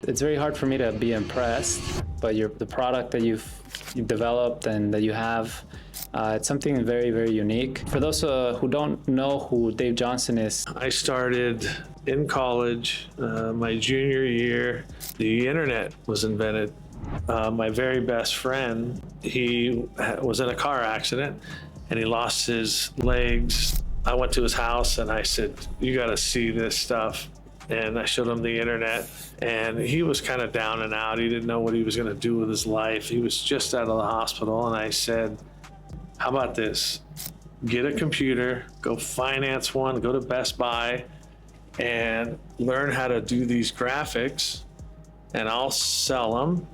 It's very hard for me to be impressed, but the product that you've developed and that you have, it's something very, very unique. For those who don't know who Dave Johnson is, I started in college, my junior year. The internet was invented. My very best friend, he was in a car accident and he lost his legs. I went to his house and I said, "You got to see this stuff." And I showed him the internet, and he was kind of down and out. He didn't know what he was going to do with his life. He was just out of the hospital. And I said, "How about this? Get a computer, go finance one, go to Best Buy and learn how to do these graphics, and I'll sell them.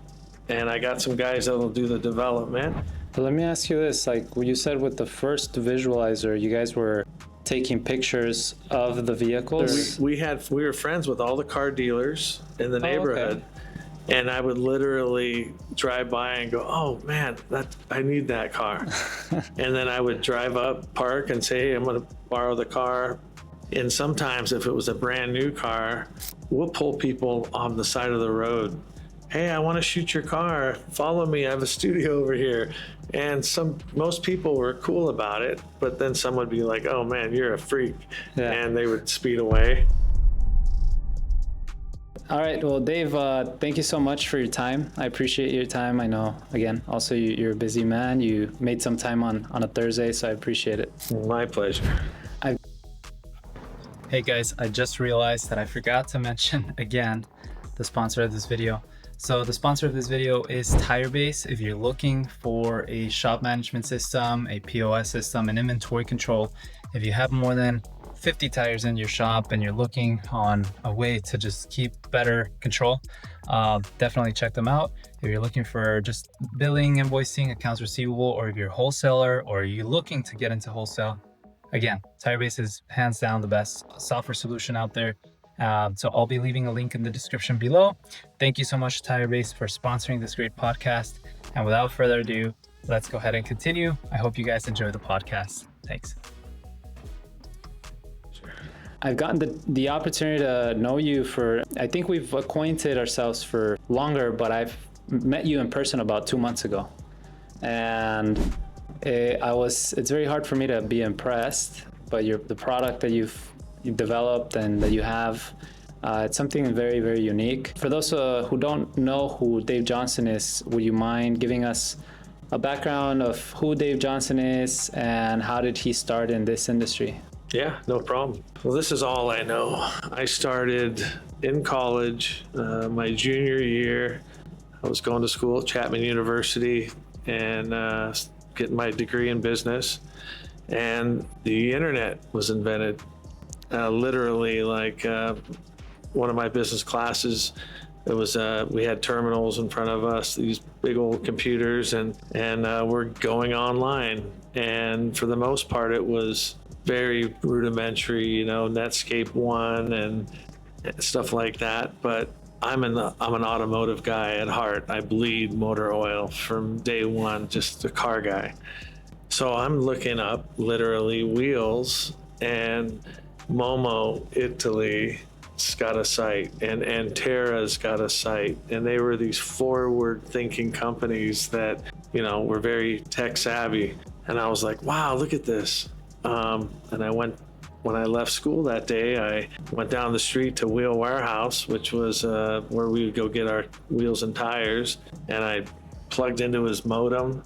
And I got some guys that'll do the development." But let me ask you this, like what you said with the first visualizer, you guys were taking pictures of the vehicles? We were friends with all the car dealers in the neighborhood. Okay. And I would literally drive by and go, "Oh man, I need that car." And then I would drive up, park, and say, "Hey, I'm going to borrow the car." And sometimes if it was a brand new car, we'll pull people on the side of the road. "Hey, I want to shoot your car. Follow me. I have a studio over here." And most people were cool about it, but then some would be like, "Oh man, you're a freak." Yeah. And they would speed away. All right, well, Dave, thank you so much for your time. I appreciate your time. I know, again, also you're a busy man. You made some time on a Thursday, so I appreciate it. My pleasure. Hey guys, I just realized that I forgot to mention again the sponsor of this video. So the sponsor of this video is TireBase. If you're looking for a shop management system, a POS system, and inventory control, if you have more than 50 tires in your shop and you're looking on a way to just keep better control, definitely check them out. If you're looking for just billing, invoicing, accounts receivable, or if you're a wholesaler or you're looking to get into wholesale, again, TireBase is hands down the best software solution out there. So I'll be leaving a link in the description below. Thank you so much, TireBase, for sponsoring this great podcast. And without further ado, let's go ahead and continue. I hope you guys enjoy the podcast. Thanks. I've gotten the opportunity to know you I think we've acquainted ourselves for longer, but I've met you in person about 2 months ago. And it's very hard for me to be impressed, but the product that you've developed and that you have, it's something very, very unique. For those who don't know who Dave Johnson is, would you mind giving us a background of who Dave Johnson is and how did he start in this industry? Yeah, no problem. Well, this is all I know. I started in college, my junior year. I was going to school at Chapman University and getting my degree in business. And the internet was invented. Literally, like one of my business classes, it was we had terminals in front of us, these big old computers, and we're going online. And for the most part, it was very rudimentary, Netscape 1 and stuff like that. But I'm an automotive guy at heart. I bleed motor oil from day one, just a car guy. So I'm looking up literally wheels, and Momo, Italy's got a site, and Antera's got a site, and they were these forward-thinking companies that, were very tech savvy. And I was like, wow, look at this. And when I left school that day, I went down the street to Wheel Warehouse, which was where we would go get our wheels and tires, and I plugged into his modem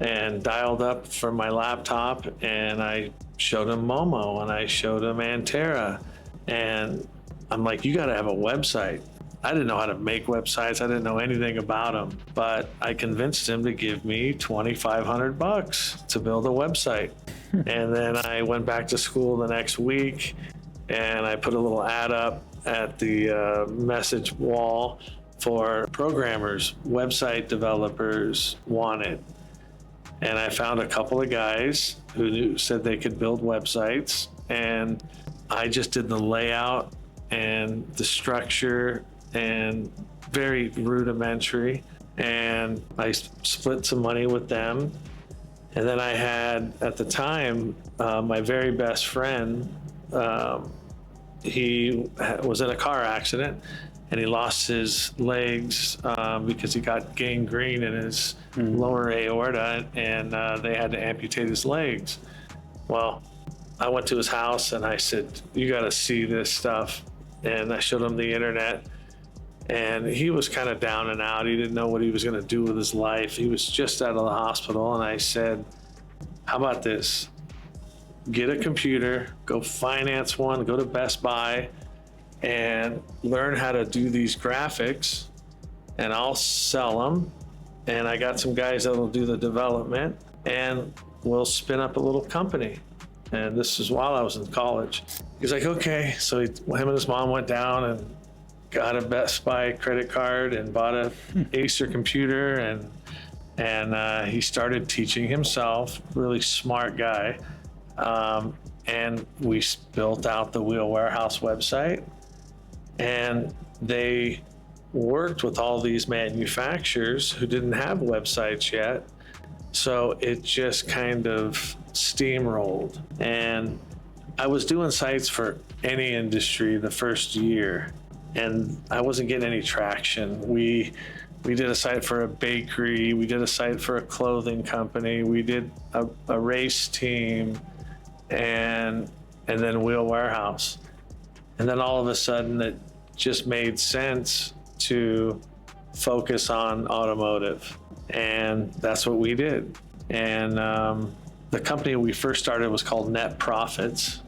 and dialed up from my laptop, and I showed him Momo and I showed him Antera, and I'm like, "You got to have a website." I didn't know how to make websites. I didn't know anything about them, but I convinced him to give me $2,500 to build a website. And then I went back to school the next week, and I put a little ad up at the message wall for programmers, website developers wanted. And I found a couple of guys who said they could build websites, and I just did the layout and the structure, and very rudimentary. And I split some money with them. And then I had, at the time, my very best friend, he was in a car accident, and he lost his legs because he got gangrene in his lower aorta, and they had to amputate his legs. Well, I went to his house and I said, "You got to see this stuff." And I showed him the internet, and he was kind of down and out. He didn't know what he was going to do with his life. He was just out of the hospital. And I said, "How about this? Get a computer, go finance one, go to Best Buy, and learn how to do these graphics, and I'll sell them. And I got some guys that'll do the development, and we'll spin up a little company." And this is while I was in college. He's like, "Okay." So him and his mom went down and got a Best Buy credit card and bought a Acer computer, and he started teaching himself. Really smart guy. And we built out the Wheel Warehouse website, and they worked with all these manufacturers who didn't have websites yet. So it just kind of steamrolled. And I was doing sites for any industry the first year, and I wasn't getting any traction. We did a site for a bakery. We did a site for a clothing company. We did a race team, and then Wheel Warehouse. And then all of a sudden it just made sense to focus on automotive. And that's what we did. And the company we first started was called Net Profits.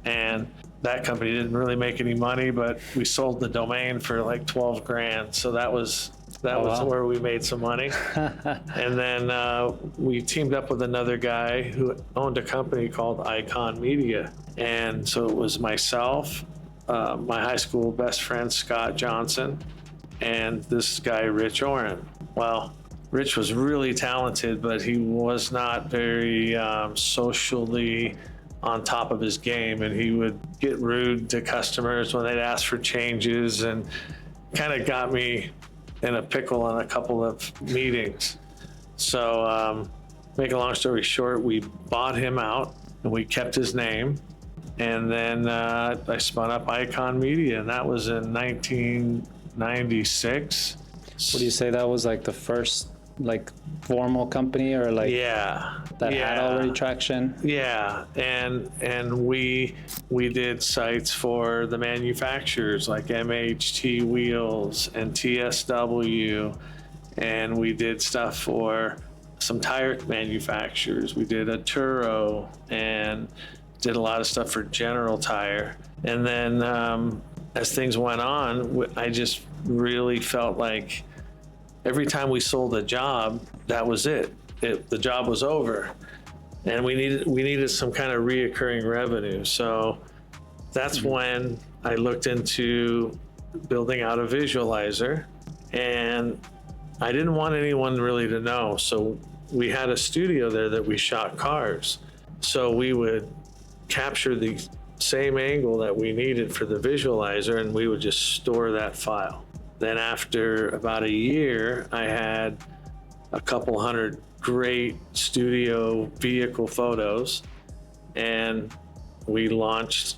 And that company didn't really make any money, but we sold the domain for like 12 grand. So that was where we made some money. And then we teamed up with another guy who owned a company called Icon Media. And so it was myself, my high school best friend, Scott Johnson, and this guy, Rich Oren. Well, Rich was really talented, but he was not very socially on top of his game, and he would get rude to customers when they'd ask for changes, and kind of got me in a pickle on a couple of meetings. So make a long story short, we bought him out and we kept his name. And then I spun up Icon Media, and that was in 1996. Would you say that was like the first like formal company, or like that had already traction? Yeah, and we did sites for the manufacturers like MHT Wheels and TSW, and we did stuff for some tire manufacturers. We did a Turo and did a lot of stuff for General Tire. And then as things went on, I just really felt like every time we sold a job, that was it. The job was over, and we needed some kind of reoccurring revenue. So that's when I looked into building out a visualizer, and I didn't want anyone really to know. So we had a studio there that we shot cars. So we would capture the same angle that we needed for the visualizer, and we would just store that file. Then after about a year, I had a couple hundred great studio vehicle photos, and we launched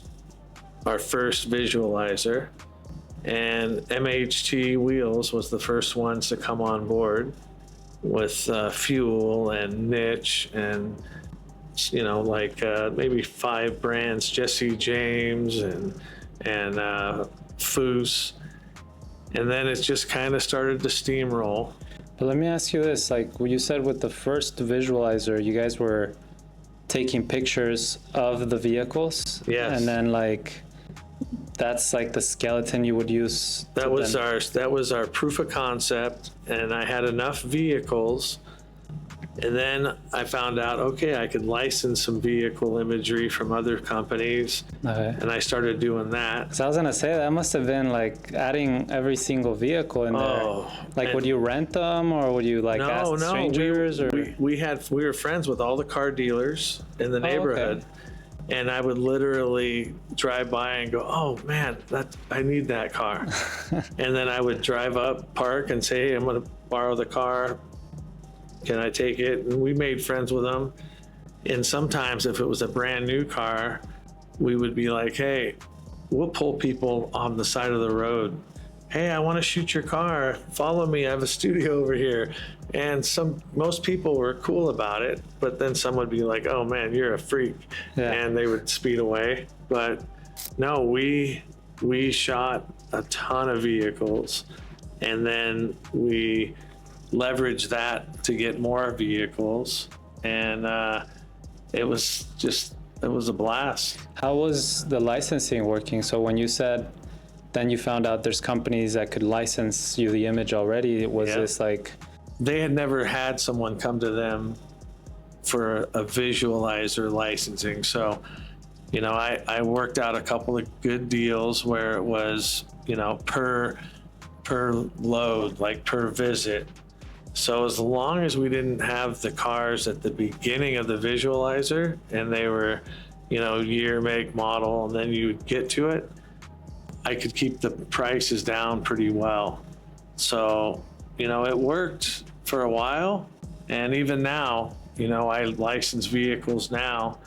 our first visualizer. And MHT Wheels was the first ones to come on board with Fuel and Niche and, you know, like maybe 5 brands, Jesse James and Foose. And then it just kind of started to steamroll. But let me ask you this, like you said with the first visualizer, you guys were taking pictures of the vehicles. Yes. And then like, that's like the skeleton you would use. That was our proof of concept, and I had enough vehicles. And then I found out, okay, I could license some vehicle imagery from other companies. Okay. And I started doing that. So I was gonna say that must have been like adding every single vehicle in there. Like, would you rent them, or would you like ask strangers? We were friends with all the car dealers in the neighborhood. Okay. And I would literally drive by and go, "Oh man, I need that car." And then I would drive up, park, and say, "Hey, I'm gonna borrow the car. Can I take it?" And we made friends with them. And sometimes if it was a brand new car, we would be like, "Hey, we'll pull people on the side of the road hey, I want to shoot your car. Follow me. I have a studio over here. And most people were cool about it, but then some would be like, oh man, you're a freak. Yeah. And they would speed away. But no, we shot a ton of vehicles, and then we leveraged that to get more vehicles. And it was a blast. How was the licensing working? So when you said, then you found out there's companies that could license you the image already, was this like... They had never had someone come to them for a visualizer licensing. So, you know, I worked out a couple of good deals where it was, you know, per load, like per visit. So as long as we didn't have the cars at the beginning of the visualizer and they were, you know, year, make, model, and then you would get to it, I could keep the prices down pretty well. So, you know, it worked for a while. And even now, you know, I license vehicles now,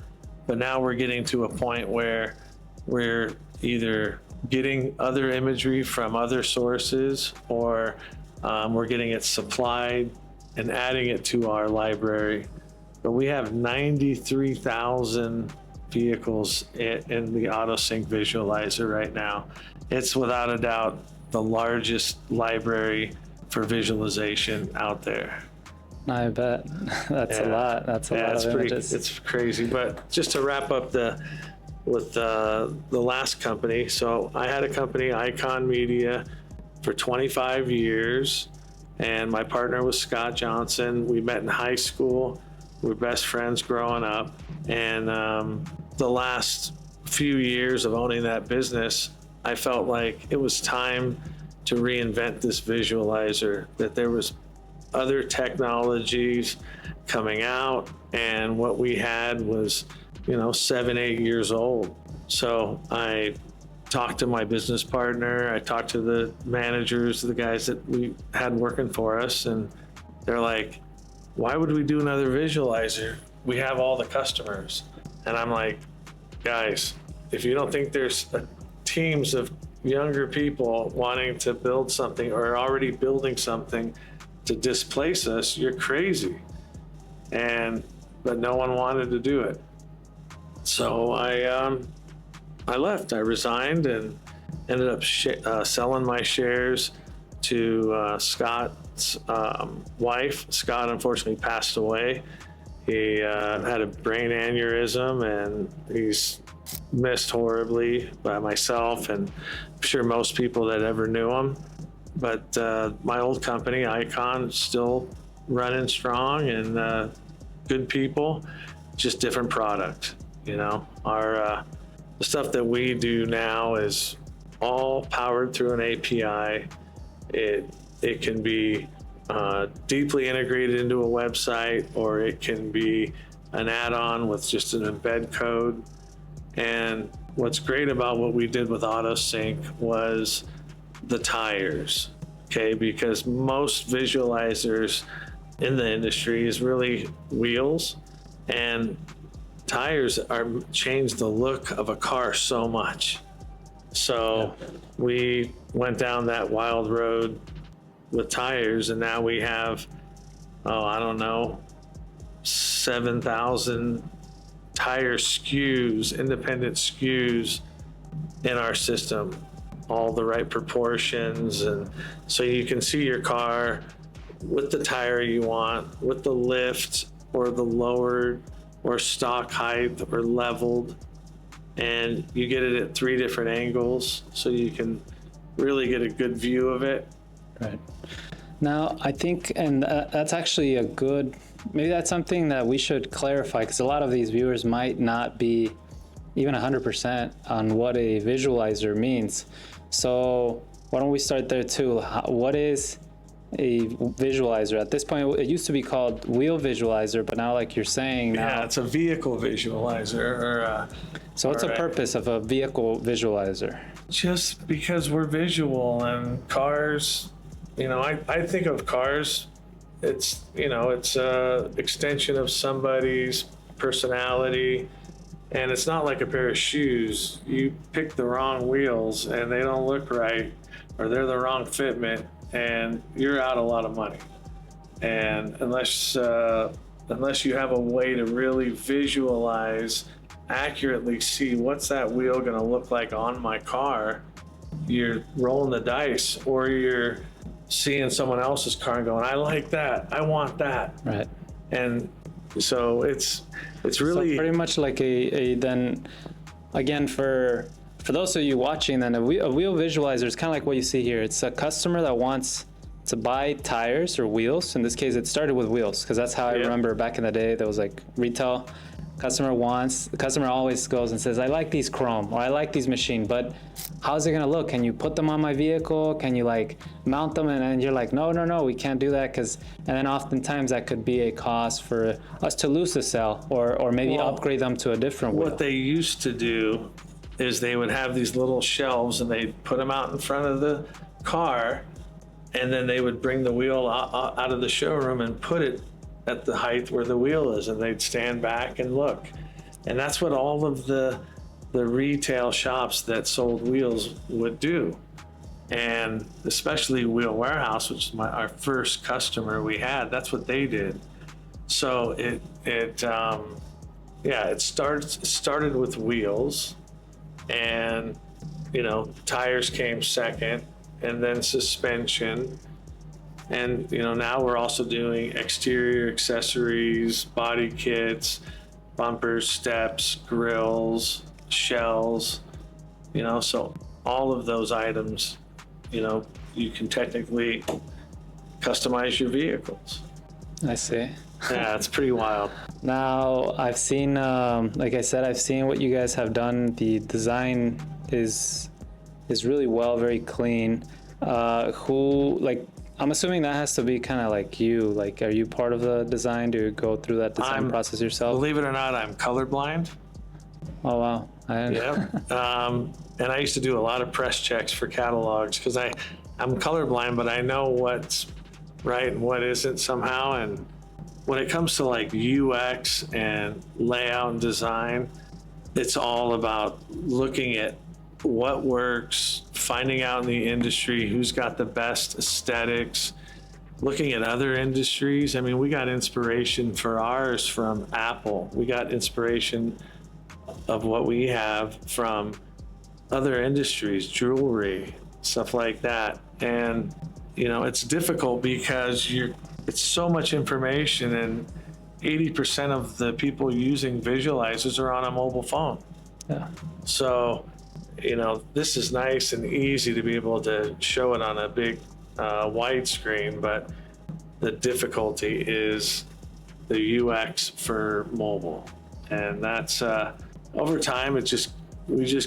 but now we're getting to a point where we're either getting other imagery from other sources, or we're getting it supplied and adding it to our library. But we have 93,000 vehicles in the AutoSync visualizer right now. It's without a doubt the largest library for visualization out there. I bet. That's a lot. That's a lot of images. It's crazy. But just to wrap up with the last company. So I had a company, Icon Media, for 25 years. And my partner was Scott Johnson. We met in high school. We were best friends growing up. And the last few years of owning that business, I felt like it was time to reinvent this visualizer, that there was other technologies coming out, and what we had was, you know, 7, 8 years old. So I talked to my business partner, I talked to the managers, the guys that we had working for us, and they're like, why would we do another visualizer? We have all the customers. And I'm like, guys, if you don't think there's teams of younger people wanting to build something or already building something to displace us, you're crazy. But no one wanted to do it. So I left. I resigned and ended up selling my shares to Scott's wife. Scott unfortunately passed away. He had a brain aneurysm, and he's missed horribly by myself, and I'm sure most people that ever knew him. But my old company, Icon, still running strong, and good people, just different product. You know, the stuff that we do now is all powered through an API. It can be deeply integrated into a website, or it can be an add-on with just an embed code. And what's great about what we did with AutoSync was the tires, okay? Because most visualizers in the industry is really wheels, and tires change the look of a car so much. So we went down that wild road with tires, and now we have, I don't know, 7,000 tire SKUs, independent SKUs in our system, all the right proportions. And so you can see your car with the tire you want, with the lift or the lowered or stock height or leveled. And you get it at 3 different angles, so you can really get a good view of it. Right. Now, I think, and that's actually a good, maybe that's something that we should clarify, because a lot of these viewers might not be even 100% on what a visualizer means. So why don't we start there too? What is a visualizer? At this point, it used to be called wheel visualizer, but now, like you're saying now... Yeah, it's a vehicle visualizer. So what's the purpose of a vehicle visualizer? Just because we're visual, and cars, you know, I think of cars, it's, you know, it's a extension of somebody's personality, and it's not like a pair of shoes. You pick the wrong wheels and they don't look right, or they're the wrong fitment, and you're out a lot of money. And unless you have a way to really visualize, accurately see what's that wheel going to look like on my car, you're rolling the dice, or you're seeing someone else's car and going, I like that, I want that. Right. And so it's really so pretty much like a then again for those of you watching, then a wheel visualizer is kind of like what you see here. It's a customer that wants to buy tires or wheels. In this case, it started with wheels, because that's how I remember back in the day. There was like retail. The customer always goes and says, I like these chrome, or I like these machine, but how's it gonna look? Can you put them on my vehicle? Can you like mount them? And then you're like, no, we can't do that, and then oftentimes that could be a cost for us to lose the sale, or maybe upgrade them to a different wheel. What they used to do is they would have these little shelves, and they'd put them out in front of the car, and then they would bring the wheel out of the showroom and put it at the height where the wheel is, and they'd stand back and look. And that's what all of the retail shops that sold wheels would do. And especially Wheel Warehouse, which is our first customer we had, that's what they did. So it started with wheels, and tires came second, and then suspension. And now we're also doing exterior accessories, body kits, bumpers, steps, grills, shells, so all of those items, you can technically customize your vehicles. I see. Yeah, it's pretty wild. Now, I've seen, like I said, I've seen what you guys have done. The design is really well, very clean. I'm assuming that has to be kind of like you. Like, are you part of the design? Do you go through that design process yourself? Believe it or not, I'm colorblind. Oh, wow. Yeah. And I used to do a lot of press checks for catalogs, because I'm colorblind, but I know what's right and what isn't somehow. And when it comes to like UX and layout and design, it's all about looking at what works, finding out in the industry who's got the best aesthetics, looking at other industries. I mean, we got inspiration for ours from Apple. We got inspiration of what we have from other industries, jewelry, stuff like that. And it's difficult because it's so much information, and 80% of the people using visualizers are on a mobile phone. Yeah. So this is nice and easy to be able to show it on a big widescreen, but the difficulty is the UX for mobile. And that's over time, we just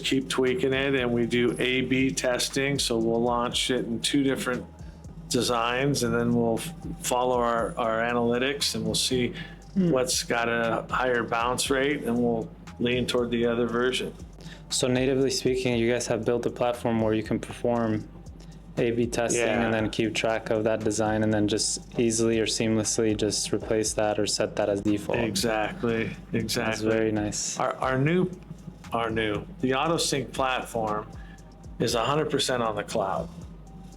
keep tweaking it, and we do A/B testing. So we'll launch it in 2 different designs, and then we'll follow our analytics, and we'll see what's got a higher bounce rate, and we'll lean toward the other version. So natively speaking, you guys have built a platform where you can perform A/B testing and then keep track of that design, and then just easily or seamlessly just replace that or set that as default. Exactly. That's very nice. The AutoSync platform is 100% on the cloud,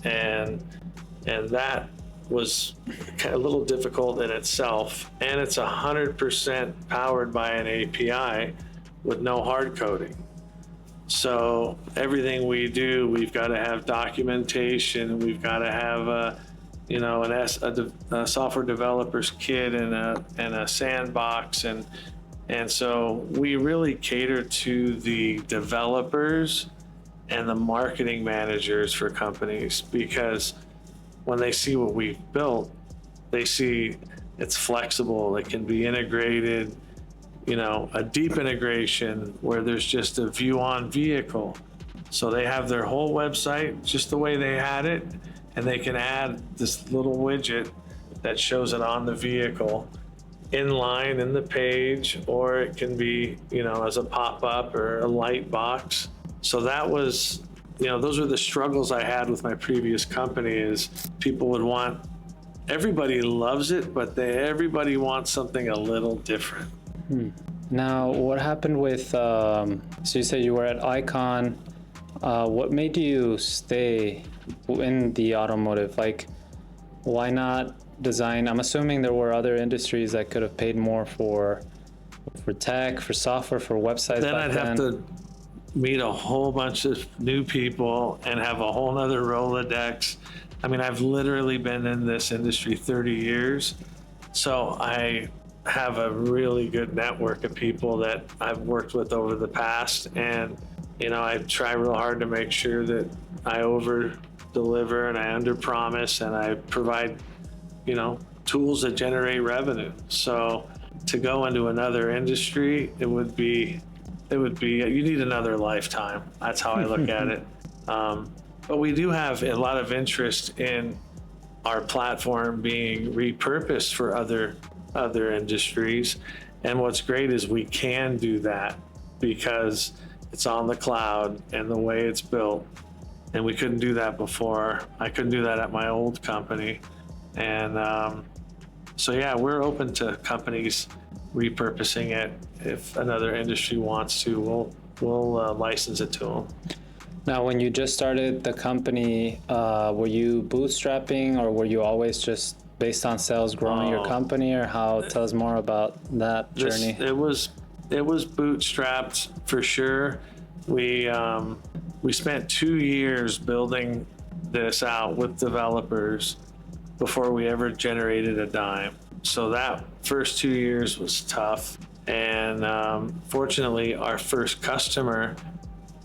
and that was a little difficult in itself. And it's 100% powered by an API with no hard coding. So everything we do, we've got to have documentation. We've got to have a software developer's kit and a sandbox, and so we really cater to the developers and the marketing managers for companies, because when they see what we've built, they see it's flexible, it can be integrated. A deep integration where there's just a view on vehicle. So they have their whole website just the way they had it, and they can add this little widget that shows it on the vehicle in line in the page, or it can be, as a pop-up or a light box. So that was, those were the struggles I had with my previous company, is people would want, everybody loves it, but everybody wants something a little different. Now, what happened with, so you said you were at Icon, what made you stay in the automotive? Like, why not design? I'm assuming there were other industries that could have paid more for tech, for software, for websites. Then I'd have to meet a whole bunch of new people and have a whole nother Rolodex. I mean, I've literally been in this industry 30 years. So I have a really good network of people that I've worked with over the past. And, you know, I try real hard to make sure that I over deliver and I under promise and I provide, you know, tools that generate revenue. So to go into another industry, it would be, you need another lifetime. That's how I look at it. But we do have a lot of interest in our platform being repurposed for other industries. And what's great is we can do that because it's on the cloud and the way it's built. And we couldn't do that before. I couldn't do that at my old company. And so, yeah, we're open to companies repurposing it. If another industry wants to, we'll license it to them. Now, when you just started the company, were you bootstrapping or were you always just based on sales growing your company, or how? Tell us more about that journey. It was bootstrapped for sure. We spent 2 years building this out with developers before we ever generated a dime. So that first 2 years was tough. And fortunately, our first customer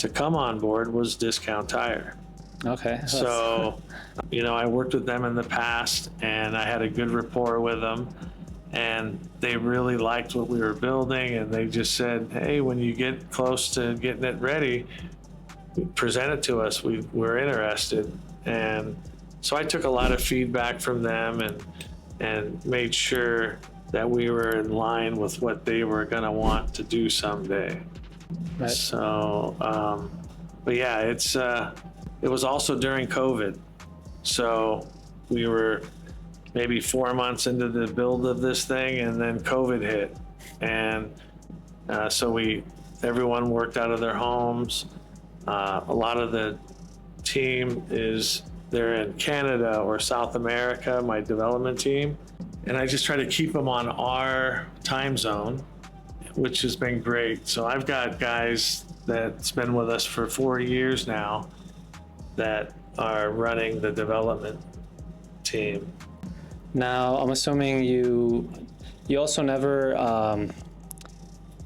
to come on board was Discount Tire. Okay. So, you know, I worked with them in the past and I had a good rapport with them, and they really liked what we were building. And they just said, hey, when you get close to getting it ready, present it to us. We're interested. And so I took a lot of feedback from them and made sure that we were in line with what they were going to want to do someday. Right. So, but yeah, it was also during COVID. So we were maybe 4 months into the build of this thing, and then COVID hit. And so everyone worked out of their homes. A lot of the team they're in Canada or South America, my development team. And I just try to keep them on our time zone, which has been great. So I've got guys that's been with us for 4 years now that are running the development team. Now, I'm assuming you also never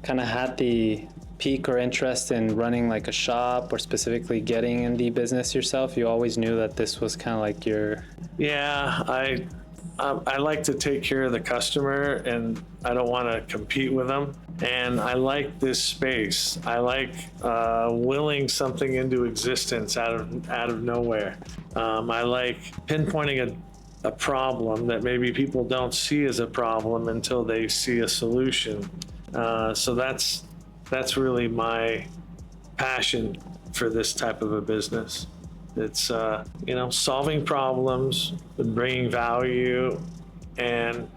kind of had the peak or interest in running like a shop or specifically getting in the business yourself. You always knew that this was kind of like your... Yeah, I like to take care of the customer, and I don't want to compete with them. And I like this space. I like willing something into existence out of nowhere. I like pinpointing a problem that maybe people don't see as a problem until they see a solution. So that's really my passion for this type of a business. It's solving problems and bringing value and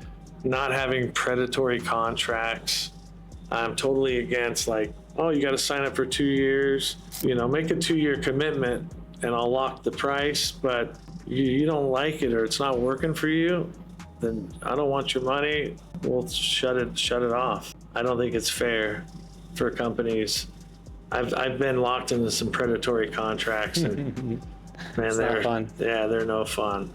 not having predatory contracts. I'm totally against like, oh, you got to sign up for 2 years, make a 2-year commitment and I'll lock the price, but you don't like it or it's not working for you, then I don't want your money. We'll shut it off. I don't think it's fair for companies. I've been locked into some predatory contracts, and man, they're fun. Yeah, they're no fun.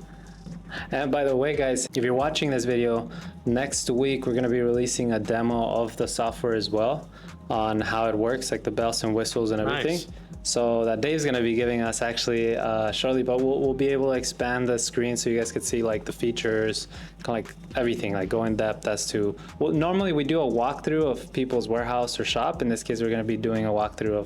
And by the way, guys, if you're watching this video, next week we're going to be releasing a demo of the software as well, on how it works, like the bells and whistles and everything. Nice. So that Dave's going to be giving us actually shortly, but we'll be able to expand the screen so you guys could see like the features, kind of like everything, like go in depth as to, well, normally we do a walkthrough of people's warehouse or shop. In this case, we're going to be doing a walkthrough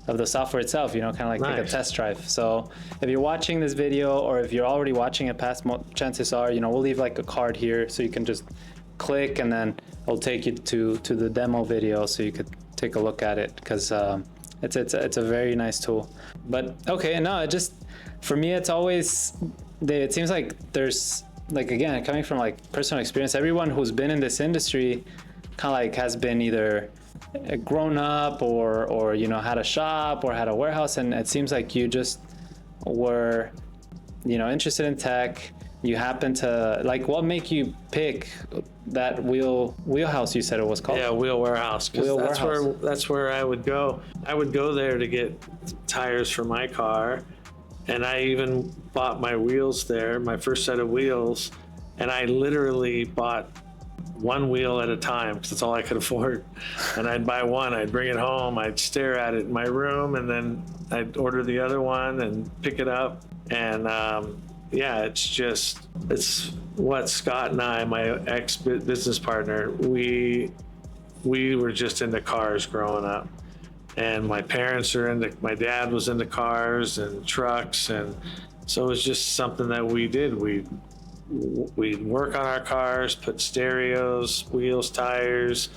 of the software itself, kind of like a test drive. So if you're watching this video, or if you're already watching it past, chances are, we'll leave like a card here so you can just click and then it'll take you to the demo video so you could take a look at it, because it's a very nice tool. But okay, no, for me, it's always, it seems like there's, like, again, coming from like personal experience, everyone who's been in this industry kind of like has been either grown up or had a shop or had a warehouse, and it seems like you just were interested in tech. You happen to what make you pick that wheelhouse, you said it was called? Yeah, Wheel Warehouse. 'Cause Wheel that's Warehouse. that's where I would go. I would go there to get tires for my car, and I even bought my wheels there, my first set of wheels, and I literally bought one wheel at a time because that's all I could afford. And I'd buy one, I'd bring it home, I'd stare at it in my room, and then I'd order the other one and pick it up. And yeah, it's what Scott and I, my ex-business partner, we were just into cars growing up. And my my dad was into cars and trucks, and so it was just something that we did. We'd work on our cars, put stereos, wheels, tires,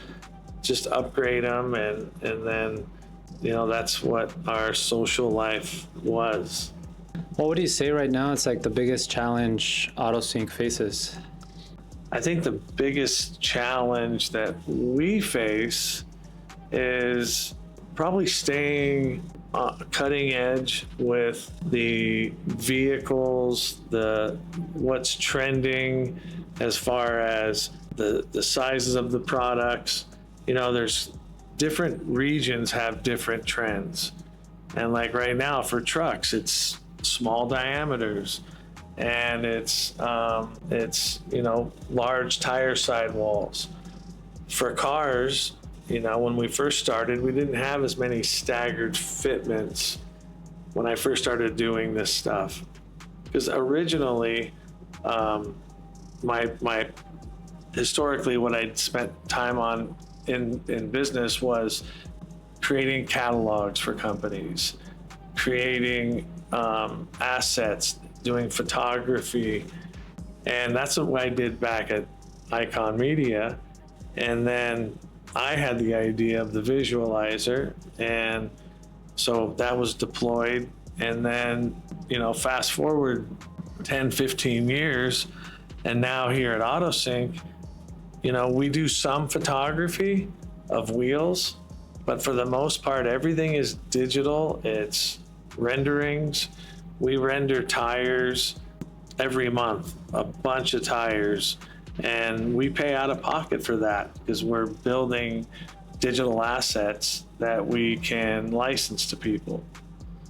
just upgrade them, and then that's what our social life was. What would you say right now it's like the biggest challenge AutoSync faces? I think the biggest challenge that we face is probably staying cutting edge with the vehicles, what's trending as far as the sizes of the products. There's different regions have different trends. And like right now for trucks, it's small diameters, and it's large tire sidewalls. For cars, when we first started, we didn't have as many staggered fitments when I first started doing this stuff. Because originally, my historically what I'd spent time on in business was creating catalogs for companies, creating assets, doing photography. And that's what I did back at Icon Media. And then I had the idea of the visualizer, and so that was deployed. And then, fast forward 10, 15 years, and now here at AutoSync, we do some photography of wheels, but for the most part, everything is digital. It's renderings. We render tires every month, a bunch of tires. And we pay out of pocket for that because we're building digital assets that we can license to people.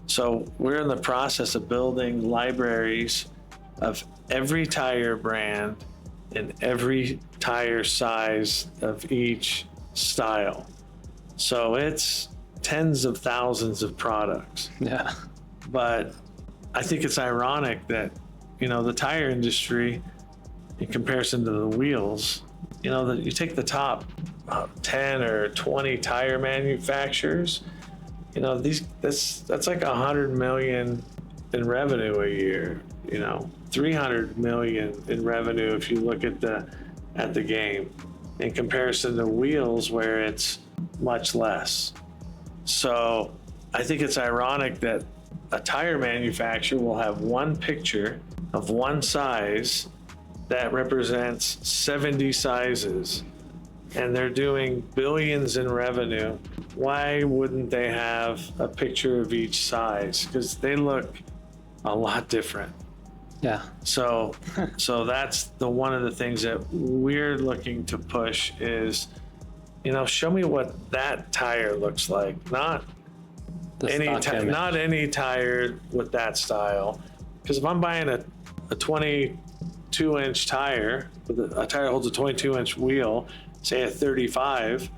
So we're in the process of building libraries of every tire brand and every tire size of each style. So it's tens of thousands of products. Yeah. But I think it's ironic that, the tire industry, in comparison to the wheels, that you take the top 10 or 20 tire manufacturers, that's like 100 million in revenue a year, 300 million in revenue if you look at the game, in comparison to wheels where it's much less. So I think it's ironic that a tire manufacturer will have one picture of one size that represents 70 sizes, and they're doing billions in revenue. Why wouldn't they have a picture of each size? Because they look a lot different. Yeah. So that's one of the things that we're looking to push is, show me what that tire looks like, not any tire with that style. Because if I'm buying a 22-inch tire, with a tire that holds a 22-inch wheel, say a 35,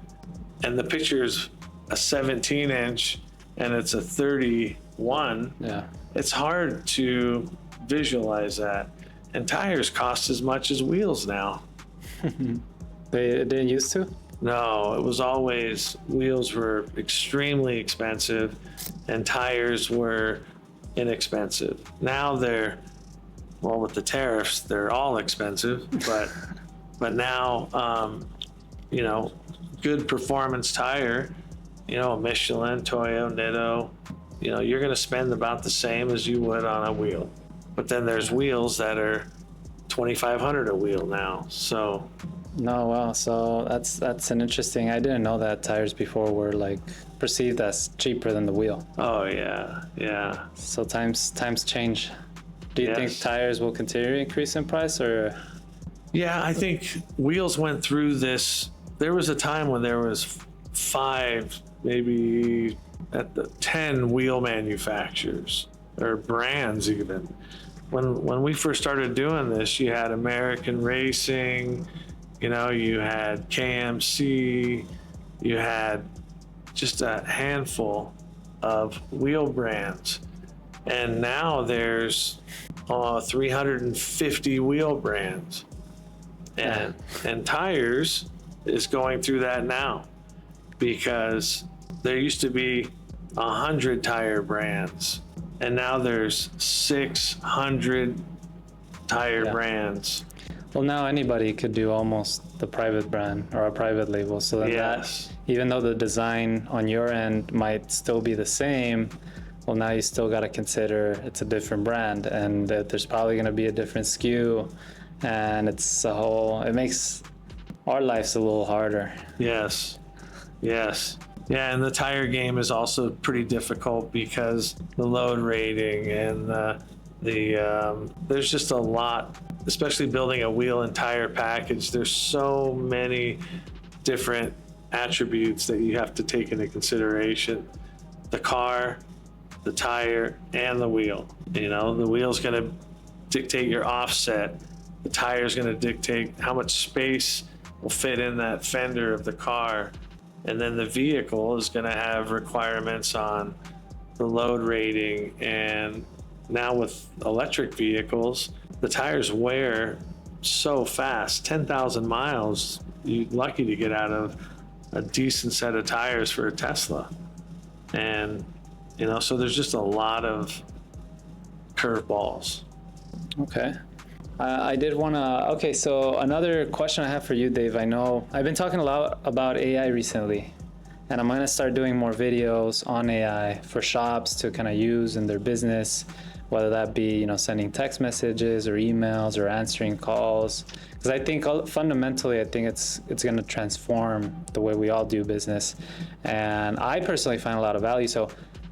and the picture is a 17-inch and it's a 31, Yeah. it's hard to visualize that. And tires cost as much as wheels now. They didn't used to? No, it was always, wheels were extremely expensive and tires were inexpensive. Now with the tariffs, they're all expensive, but now, good performance tire, a Michelin, Toyo, Nitto, you're going to spend about the same as you would on a wheel. But then there's wheels that are $2,500 a wheel now. So No, wow. So that's an interesting. I didn't know that tires before were like perceived as cheaper than the wheel. Oh yeah, yeah. So times change. Do you think Yes. tires will continue to increase in price, or Yeah, I think wheels went through this. There was a time when there was 5, maybe at the 10 wheel manufacturers or brands even. When we first started doing this, you had American Racing, you had KMC, you had just a handful of wheel brands. And now there's 350 wheel brands. And tires is going through that now, because there used to be 100 tire brands, and now there's 600 tire brands. well, now anybody could do almost the private brand or a private label. So then Yes. that, even though the design on your end might still be the same, well, now you still got to consider it's a different brand, and that there's probably going to be a different SKU, and it makes our lives a little harder. Yes. Yes. Yeah, and the tire game is also pretty difficult because the load rating and there's just a lot, especially building a wheel and tire package. There's so many different attributes that you have to take into consideration. The car, the tire, and the wheel. The wheel's going to dictate your offset. The tire's going to dictate how much space will fit in that fender of the car. And then the vehicle is going to have requirements on the load rating. And now with electric vehicles, the tires wear so fast. 10,000 miles, you're lucky to get out of a decent set of tires for a Tesla. And, so there's just a lot of curveballs. Okay. I did want to. Okay, so another question I have for you, Dave. I know I've been talking a lot about AI recently, and I'm going to start doing more videos on AI for shops to kind of use in their business, whether that be, sending text messages or emails or answering calls. Because I think fundamentally, I think it's going to transform the way we all do business. And I personally find a lot of value. So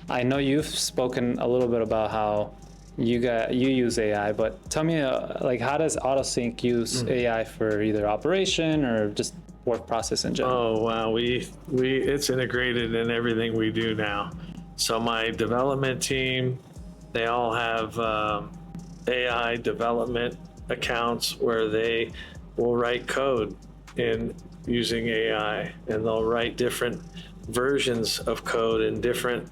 I know you've spoken a little bit about how you use AI, but tell me, how does AutoSync use AI for either operation or just work process in general? Oh, wow. It's integrated in everything we do now. So my development team, they all have AI development accounts where they will write code in using AI, and they'll write different versions of code in different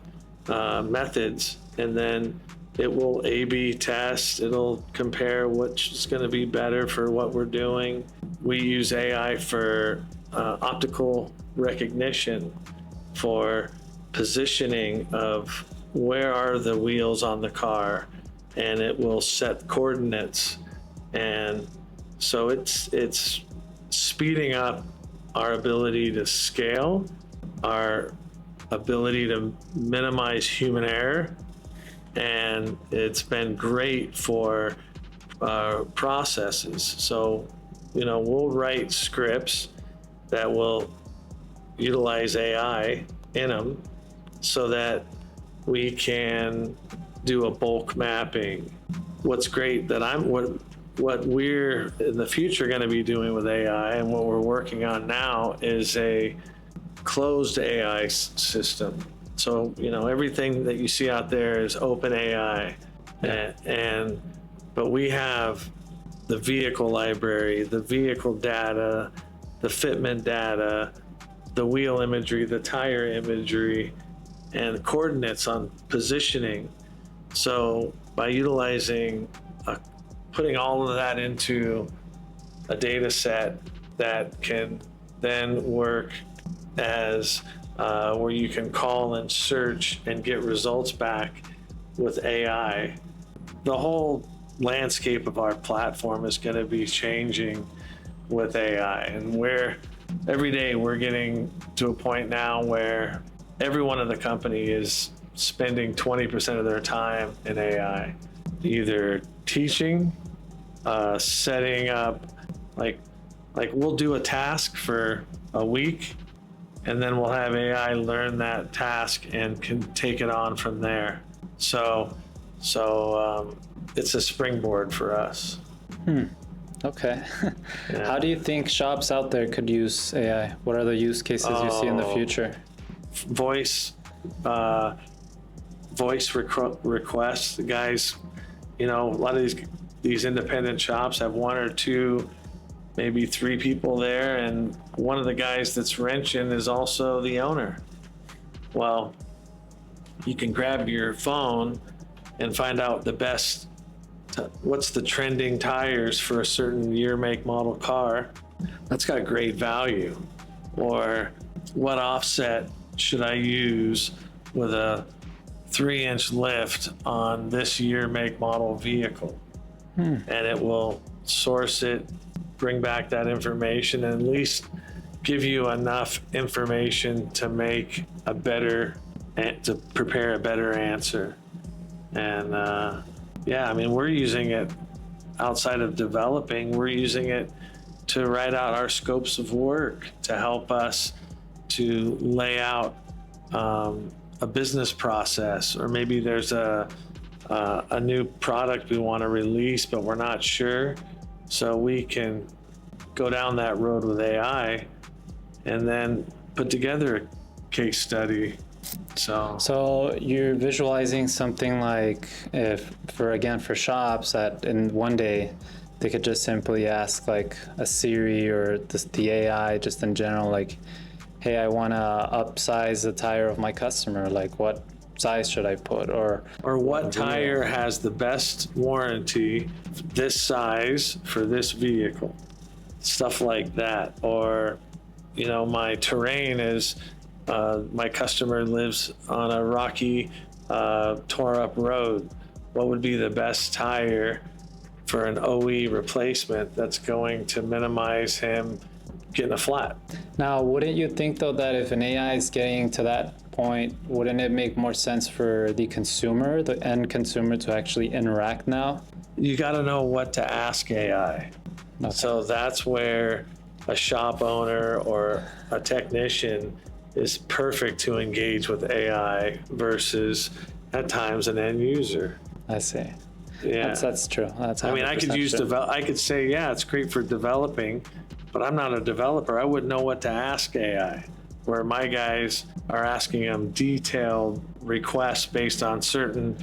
methods, and then it will A/B test. It'll compare which is going to be better for what we're doing. We use AI for optical recognition, for positioning of where are the wheels on the car, and it will set coordinates. And so it's speeding up our ability to scale, our ability to minimize human error, and it's been great for processes. So, we'll write scripts that will utilize AI in them so that we can do a bulk mapping. What's great that what we're in the future going to be doing with AI, and what we're working on now, is a closed AI system. So, everything that you see out there is open AI. But we have the vehicle library, the vehicle data, the fitment data, the wheel imagery, the tire imagery, and coordinates on positioning. So by utilizing, putting all of that into a data set that can then work as where you can call and search and get results back with AI, the whole landscape of our platform is going to be changing with AI. And every day we're getting to a point now where everyone in the company is spending 20% of their time in AI, either teaching, setting up, like like we'll do a task for a week, and then we'll have AI learn that task and can take it on from there. So it's a springboard for us. Okay. Yeah. How do you think shops out there could use AI? What are the use cases you see in the future? Voice requests. The guys, a lot of these independent shops have one or two, maybe three people there, and one of the guys that's wrenching is also the owner. Well, you can grab your phone and find out what's the trending tires for a certain year, make, model car. That's got great value. Or what offset should I use with a 3-inch lift on this year, make, model vehicle? And it will source it, bring back that information, and at least give you enough information to make to prepare a better answer. And we're using it outside of developing. We're using it to write out our scopes of work, to help us to lay out a business process, or maybe there's a new product we want to release, but we're not sure. So we can go down that road with AI and then put together a case study. So you're visualizing something like for shops that in one day they could just simply ask like a Siri or the AI just in general, like, hey, I want to upsize the tire of my customer. Like, what size should I put? Or what tire has the best warranty, this size for this vehicle? Stuff like that. Or, my terrain is, my customer lives on a rocky, tore up road. What would be the best tire for an OE replacement that's going to minimize him getting a flat? Now, wouldn't you think though that if an AI is getting to that point, wouldn't it make more sense for the consumer, the end consumer, to actually interact now? You got to know what to ask AI. Okay. So that's where a shop owner or a technician is perfect to engage with AI versus at times an end user. I see. Yeah, that's true. That's I could use I could say, yeah, it's great for developing, but I'm not a developer. I wouldn't know what to ask AI. Where my guys are asking them detailed requests based on certain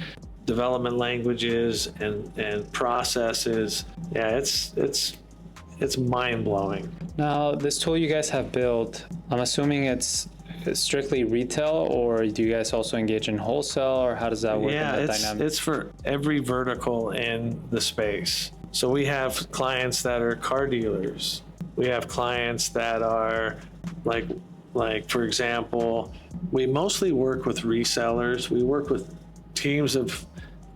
development languages and processes. Yeah, it's mind-blowing. Now, this tool you guys have built, I'm assuming it's strictly retail, or do you guys also engage in wholesale, or how does that work? Yeah, in that dynamic? It's for every vertical in the space. So we have clients that are car dealers. We have clients that are like for example, we mostly work with resellers. We work with teams of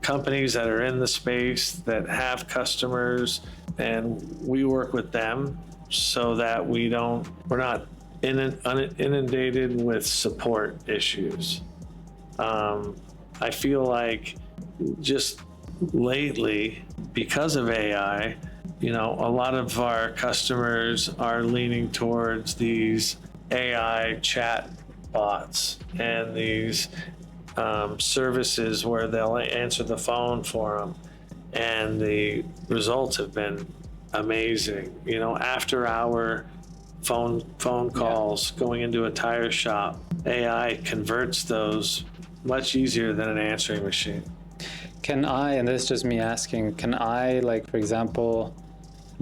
companies that are in the space that have customers, and we work with them so that we're not inundated with support issues. I feel like just lately, because of AI, a lot of our customers are leaning towards these AI chat bots and these services where they'll answer the phone for them. And the results have been amazing. After hour phone calls going into a tire shop, AI converts those much easier than an answering machine. Can I, and this is just me asking, can I, like, for example,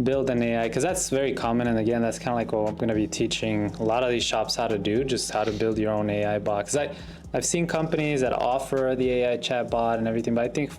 build an AI? Because that's very common, and again, that's kind of like what I'm going to be teaching a lot of these shops how to do, just how to build your own AI bot. Because I've seen companies that offer the AI chat bot and everything, but I think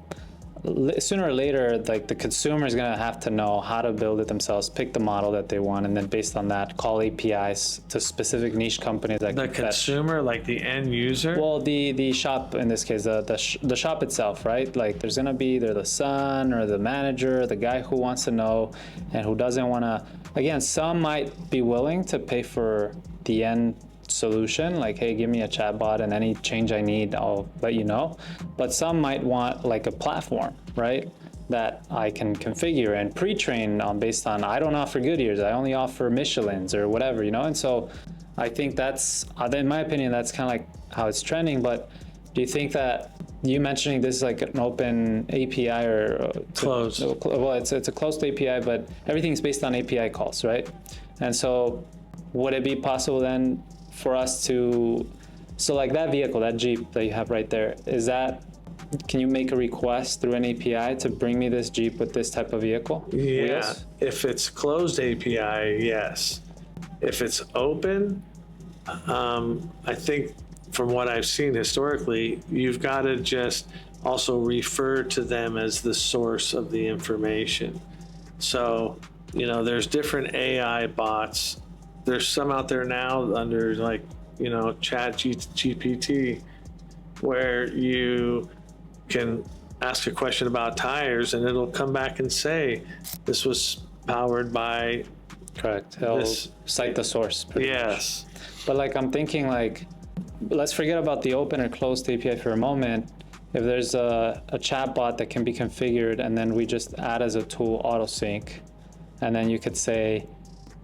sooner or later, like, the consumer is going to have to know how to build it themselves, pick the model that they want, and then based on that, call APIs to specific niche companies. The consumer, like the end user? Well, the shop, in this case, the shop itself, right? Like, there's going to be either the son or the manager, the guy who wants to know and who doesn't want to. Again, some might be willing to pay for the end solution, like, hey, give me a chatbot and any change I need, I'll let you know. But some might want like a platform, right? that I can configure and pre-train on based on, I don't offer Goodyears, I only offer Michelins or whatever, you know? And so I think that's, in my opinion, that's kind of like how it's trending. But do you think that you mentioning this is like an open API or Closed? Well, it's a closed API, but everything's based on API calls, right? And so would it be possible then for us to, so like that vehicle, that Jeep that you have right there, can you make a request through an API to bring me this Jeep with this type of vehicle? Yeah, Wheels? if it's closed API, yes. If it's open, I think from what I've seen historically, you've got to just also refer to them as the source of the information. So, there's different AI bots. There's some out there now under like, Chat GPT, where you can ask a question about tires and it'll come back and say, this was powered by. Correct. He'll cite the source. Yes. Much. But like, I'm thinking like, let's forget about the open or closed API for a moment. If there's a chat bot that can be configured and then we just add as a tool AutoSync, and then you could say,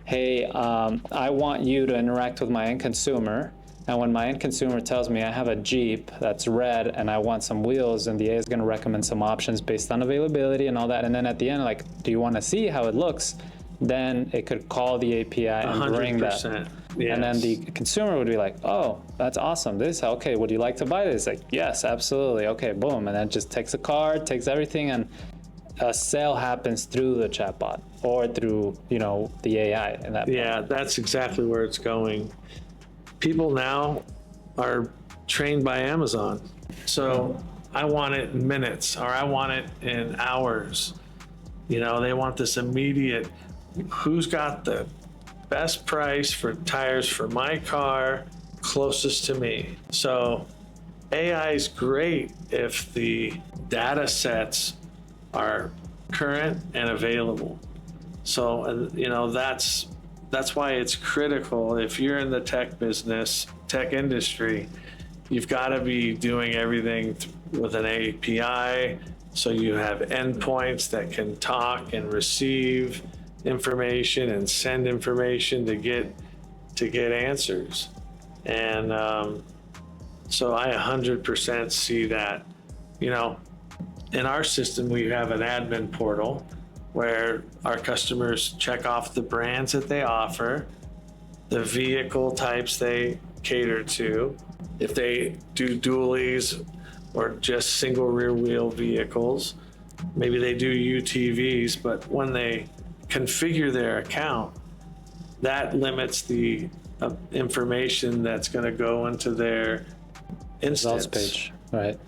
hey, I want you to interact with my end consumer. And when my end consumer tells me I have a Jeep that's red and I want some wheels, and the AI is going to recommend some options based on availability and all that. And then at the end, like, do you want to see how it looks? Then it could call the API and bring that. 100%. Yes. And then the consumer would be like, oh, that's awesome. Okay, would you like to buy this? Like, yes, absolutely. Okay, boom. And then just takes a card, takes everything, and a sale happens through the chatbot or through, the AI. And that's exactly where it's going. People now are trained by Amazon. So I want it in minutes, or I want it in hours. They want this immediate, who's got the best price for tires for my car closest to me. So AI is great if the data sets are current and available. So, that's why it's critical. If you're in the tech industry, you've got to be doing everything with an API. So you have endpoints that can talk and receive information and send information to get answers. And so I 100% see that. In our system, we have an admin portal where our customers check off the brands that they offer, the vehicle types they cater to, if they do dualies or just single rear wheel vehicles. Maybe they do UTVs, but when they configure their account, that limits the information that's going to go into their instance. Results page, right.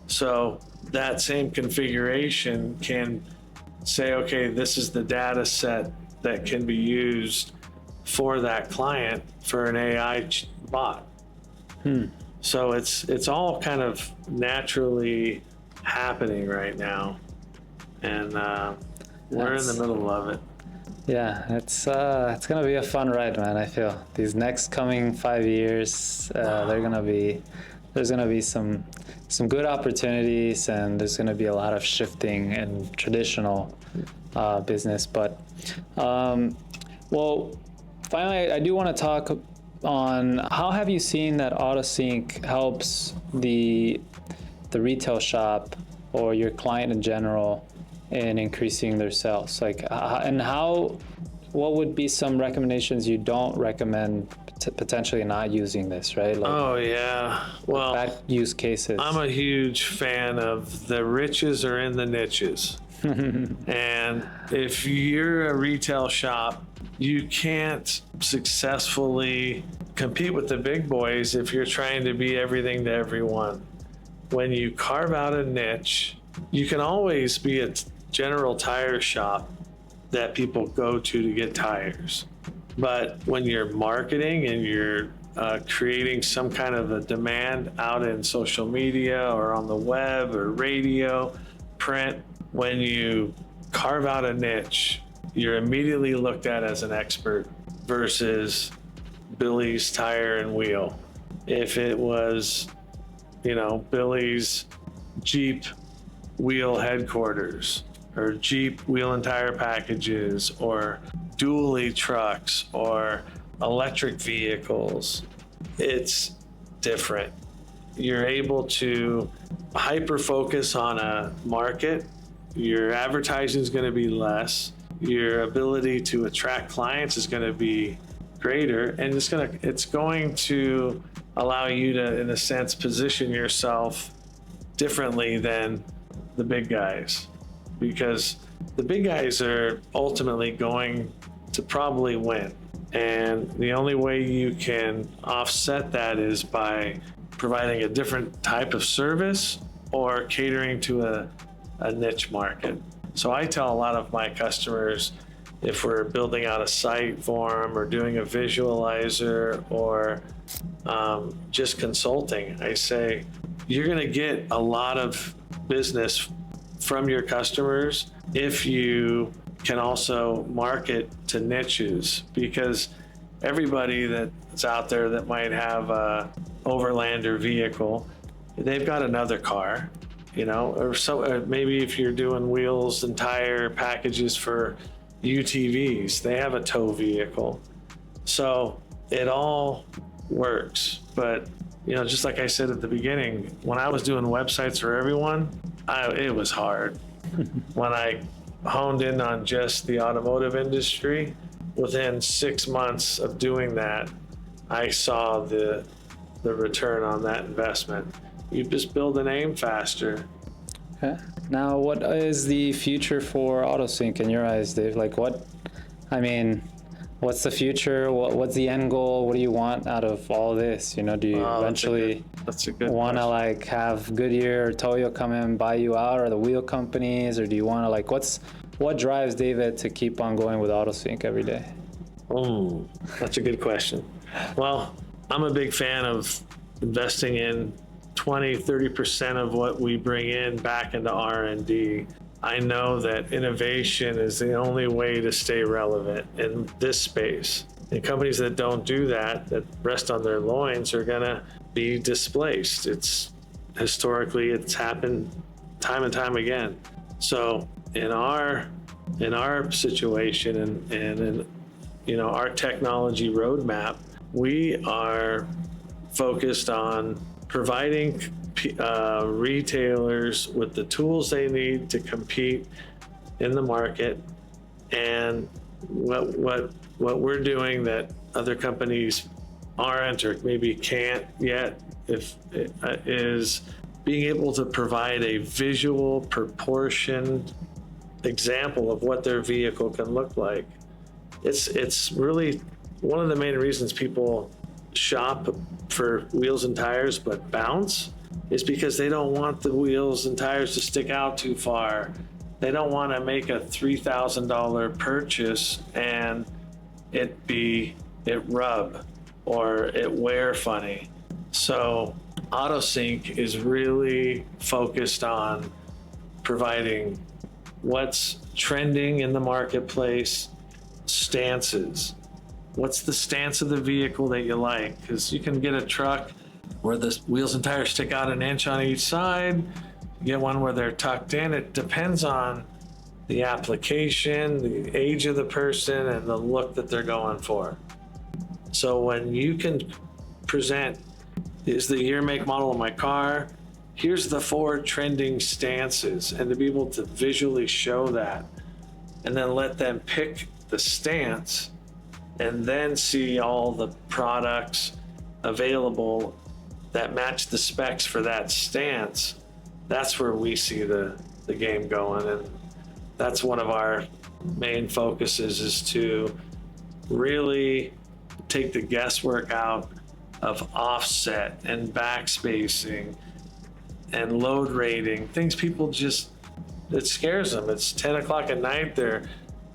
So that same configuration can say, okay, this is the data set that can be used for that client for an AI bot. So it's all kind of naturally happening right now, and we're in the middle of it. Yeah, it's gonna be a fun ride, man. I feel these next coming 5 years, there's gonna be some good opportunities, and there's gonna be a lot of shifting in traditional business. But well, finally, I do want to talk on how have you seen that AutoSync helps the retail shop or your client in general in increasing their sales? Like, and what would be some recommendations you don't recommend potentially not using this, right? Like, oh yeah, well, bad use cases. I'm a huge fan of the riches are in the niches. And if you're a retail shop, you can't successfully compete with the big boys if you're trying to be everything to everyone. When you carve out a niche, you can always be a general tire shop that people go to get tires. But when you're marketing and you're creating some kind of a demand out in social media or on the web or radio, print, when you carve out a niche, you're immediately looked at as an expert versus Billy's Tire and Wheel. If it was, Billy's Jeep Wheel headquarters, or Jeep wheel and tire packages, or dually trucks, or electric vehicles. It's different. You're able to hyper focus on a market. Your advertising is going to be less. Your ability to attract clients is going to be greater, and it's going to allow you to, in a sense, position yourself differently than the big guys, because the big guys are ultimately going to probably win. And the only way you can offset that is by providing a different type of service or catering to a niche market. So I tell a lot of my customers, if we're building out a site for them or doing a visualizer or just consulting, I say, you're going to get a lot of business from your customers if you can also market to niches, because everybody that's out there that might have a overlander vehicle, they've got another car, or maybe if you're doing wheels and tire packages for UTVs, they have a tow vehicle. So it all works. But just like I said at the beginning, when I was doing websites for everyone, it was hard. When I honed in on just the automotive industry, within 6 months of doing that, I saw the return on that investment. You just build a name faster. Okay. Now, what is the future for AutoSync in your eyes, Dave? What's the future? What's the end goal? What do you want out of all this? Do you eventually want to have Goodyear or Toyo come in and buy you out, or the wheel companies, or do you want to what drives David to keep on going with AutoSync every day? Oh, that's a good question. Well, I'm a big fan of investing in 20-30% of what we bring in back into R&D. I know that innovation is the only way to stay relevant in this space. And companies that don't do that rest on their loins, are gonna be displaced. Historically, it's happened time and time again. So in our situation and in our technology roadmap, we are focused on providing retailers with the tools they need to compete in the market. And what we're doing that other companies aren't, or maybe can't yet, is being able to provide a visual, proportioned example of what their vehicle can look like. It's really one of the main reasons people shop for wheels and tires but bounce, is because they don't want the wheels and tires to stick out too far. They don't want to make a $3,000 purchase and it rub or it wear funny. So AutoSync is really focused on providing what's trending in the marketplace, stances. What's the stance of the vehicle that you like? Because you can get a truck where the wheels and tires stick out an inch on each side. You get one where they're tucked in. It depends on the application, the age of the person, and the look that they're going for. So when you can present, is the year, make, model of my car, here's the 4 trending stances, and to be able to visually show that, and then let them pick the stance, and then see all the products available that match the specs for that stance, that's where we see the game going. And that's one of our main focuses, is to really take the guesswork out of offset and backspacing and load rating, things people it scares them. It's 10 o'clock at night, they're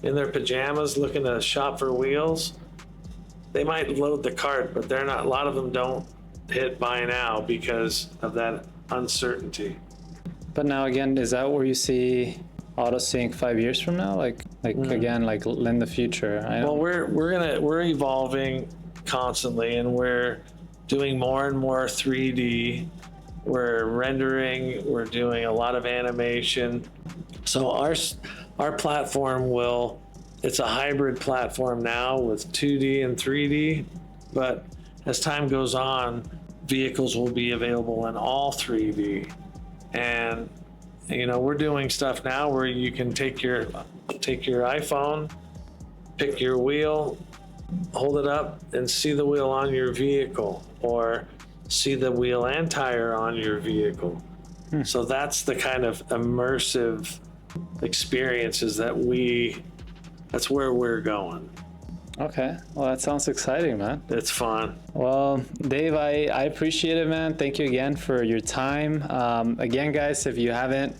in their pajamas looking to shop for wheels. They might load the cart, but a lot of them don't hit buy now because of that uncertainty. But now again, is that where you see AutoSync 5 years from now? Again, in the future? Well, we're evolving constantly, and we're doing more and more 3D. We're rendering, we're doing a lot of animation. So our platform it's a hybrid platform now with 2D and 3D, but as time goes on, vehicles will be available in all 3D. And we're doing stuff now where you can take your iPhone, pick your wheel, hold it up and see the wheel on your vehicle, or see the wheel and tire on your vehicle. So that's the kind of immersive experiences that's where we're going. Okay. Well, that sounds exciting, man. It's fun. Well, Dave, I appreciate it, man. Thank you again for your time. Again, guys, if you haven't,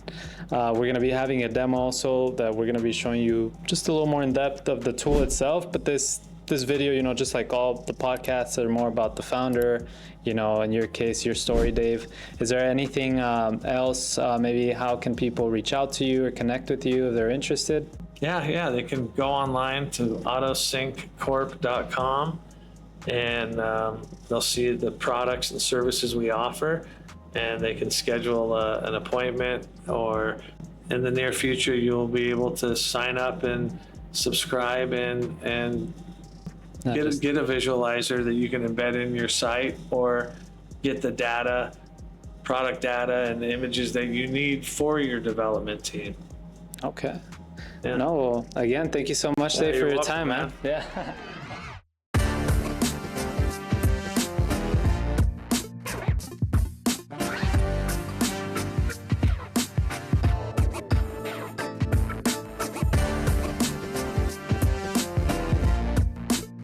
we're going to be having a demo also that we're going to be showing you just a little more in depth of the tool itself. But this video, just like all the podcasts that are more about the founder, in your case, your story, Dave. Is there anything else? Maybe how can people reach out to you or connect with you if they're interested? Yeah, they can go online to autosynccorp.com, and they'll see the products and services we offer, and they can schedule an appointment, or in the near future, you'll be able to sign up and subscribe and get a visualizer that you can embed in your site, or get the product data and the images that you need for your development team. Okay. Yeah. No, well, again, thank you so much, Dave, for your welcome, time, man. Yeah.